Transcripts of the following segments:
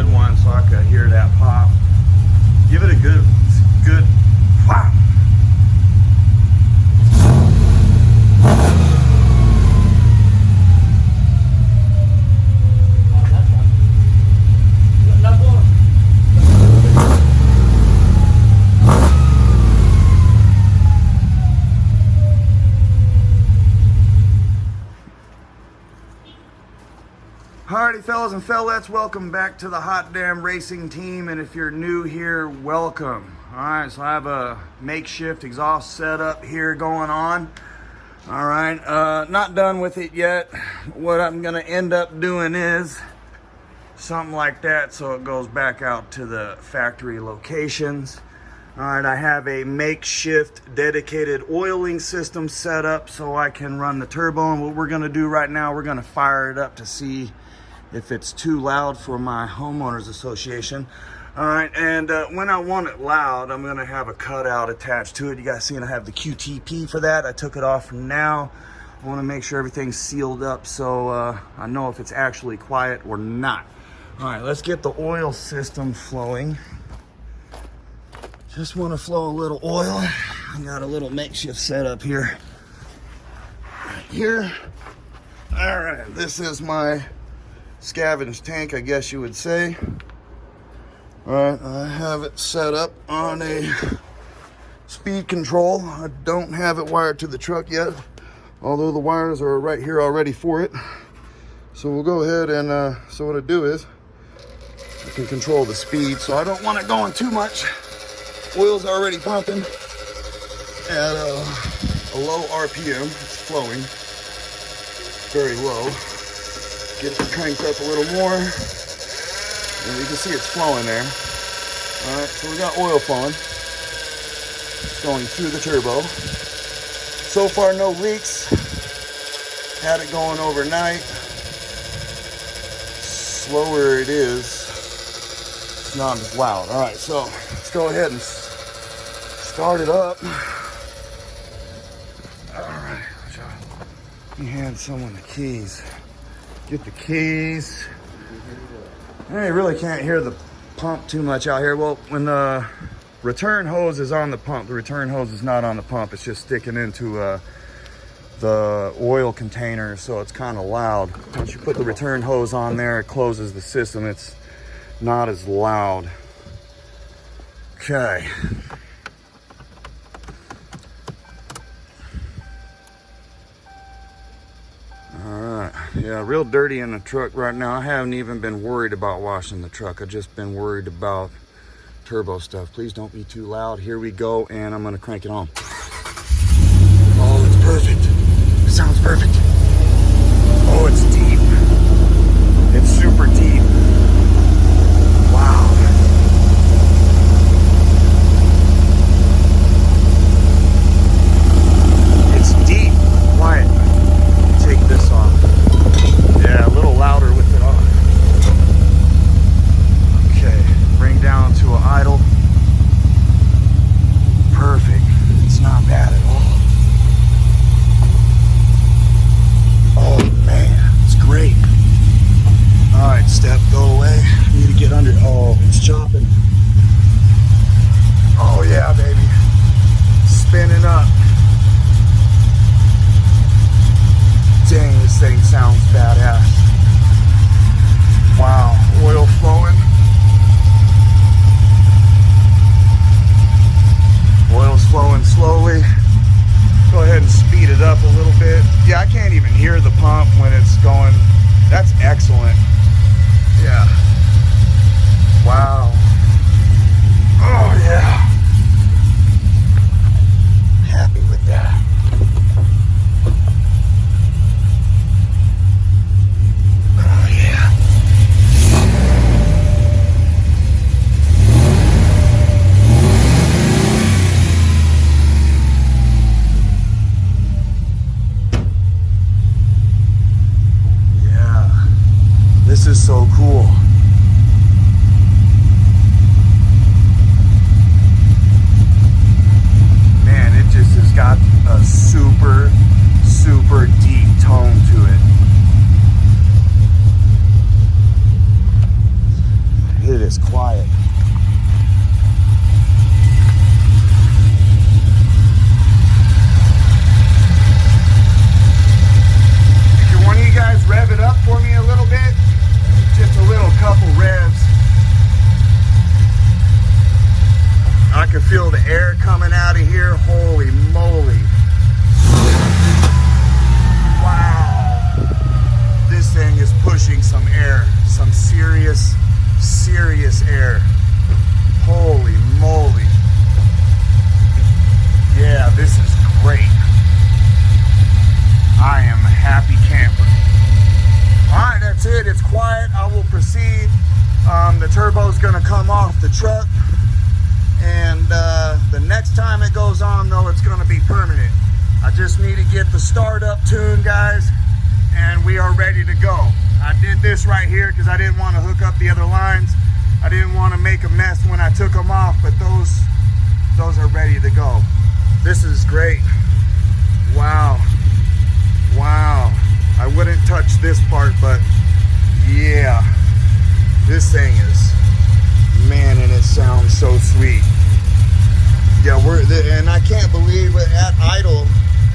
good one so I could hear that pop. Give it a good pop. Alrighty, fellas and fellettes, welcome back to the Hot Damn Racing Team, and if you're new here, welcome. Alright, so I have a makeshift exhaust setup here going on. Alright, not done with it yet. What I'm going to end up doing is something like that so it goes back out to the factory locations. Alright, I have a makeshift dedicated oiling system set up so I can run the turbo, and what we're going to do right now, we're going to fire it up to see if it's too loud for my homeowners association. All right, and when I want it loud, I'm gonna have a cutout attached to it. You guys seen I have the QTP for that. I took it off for now. I wanna make sure everything's sealed up so I know if it's actually quiet or not. All right, let's get the oil system flowing. Just wanna flow a little oil. I got a little makeshift setup here. Right here. All right, this is my scavenge tank, I guess you would say. All right, I have it set up on a speed control. I don't have it wired to the truck yet, although the wires are right here already for it. So we'll go ahead and, so what I do is, I can control the speed, so I don't want it going too much. Oil's already pumping at a low RPM. It's flowing very low. Get it cranked up a little more, and you can see it's flowing there. All right, so we got oil flowing. It's going through the turbo. So far, no leaks. Had it going overnight. Slower it is, it's not as loud. All right, so let's go ahead and start it up. All right, let me hand someone the keys. Get the keys. I really can't hear the pump too much out here. Well, when the return hose is on the pump, the return hose is not on the pump. It's just sticking into the oil container, so it's kind of loud. Once you put the return hose on there, it closes the system. It's not as loud. Okay. Yeah, real dirty in the truck right now. I haven't even been worried about washing the truck. I've just been worried about turbo stuff. Please don't be too loud. Here we go, and I'm gonna crank it on. Oh, it's perfect. It sounds perfect. Oh, it's deep. It's super deep. Wow. It's deep. Quiet. Take this off. Yeah, a little louder with it on. Okay, bring down to an idle. Perfect. It's not bad at all. Oh man, it's great. All right, step, go away. Need to get under. Oh, it's chopping. Oh yeah, baby. Spinning up. Dang, this thing sounds badass. Wow, oil flowing. Oil's flowing slowly. Go ahead and speed it up a little bit. Yeah, I can't even hear the pump when it's going. That's excellent. Yeah. Wow. Oh yeah. Happy with that. This is so cool. Man, it just has got a super, super deep tone to it. is quiet. Can one of you guys rev it up for me a little bit? Just a little couple revs. I can feel the air coming out of here. Holy moly. Wow. This thing is pushing some air. Some serious air. Holy moly. Yeah, this is great. I am a happy camper. Alright, that's it. It's quiet. I will proceed. The turbo's going to come off the truck. And the next time it goes on, though, it's going to be permanent. I just need to get the startup tuned, guys, and we are ready to go. I did this right here because I didn't want to hook up the other lines. I didn't want to make a mess when I took them off, but those are ready to go. This is great. Wow. Wow. I wouldn't touch this part, but yeah, this thing is, man, and it sounds so sweet. Yeah, and I can't believe it, at idle,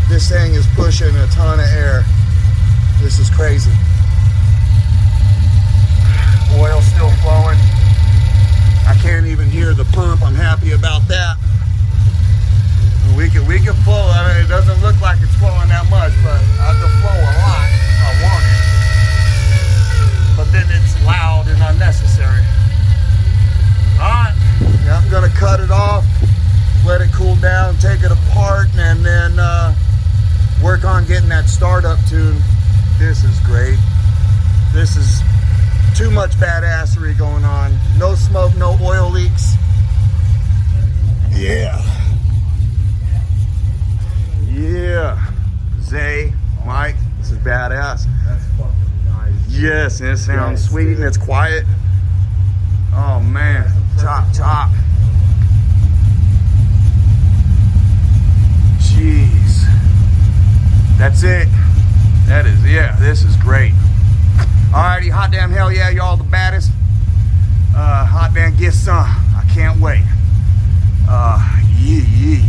this thing is pushing a ton of air. This is crazy. Oil still flowing. I can't even hear the pump. I'm happy about that. We can flow. I mean, it doesn't look like it's flowing that much, but I can flow a lot if I want it. But then it's loud and unnecessary. Alright, yeah, I'm gonna cut it off, let it cool down, take it apart, and then work on getting that startup tuned. This is great. This is too much badassery going on. No smoke, no oil leaks. Yeah. Yeah. Zay, Mike, this is badass. That's fucking nice. Yes, and it sounds sweet and it's quiet. Oh man. Chop. Jeez. That's it. That is, yeah, this is great. Alrighty, hot damn hell yeah, y'all the baddest. Hot damn get some. I can't wait. Yeah.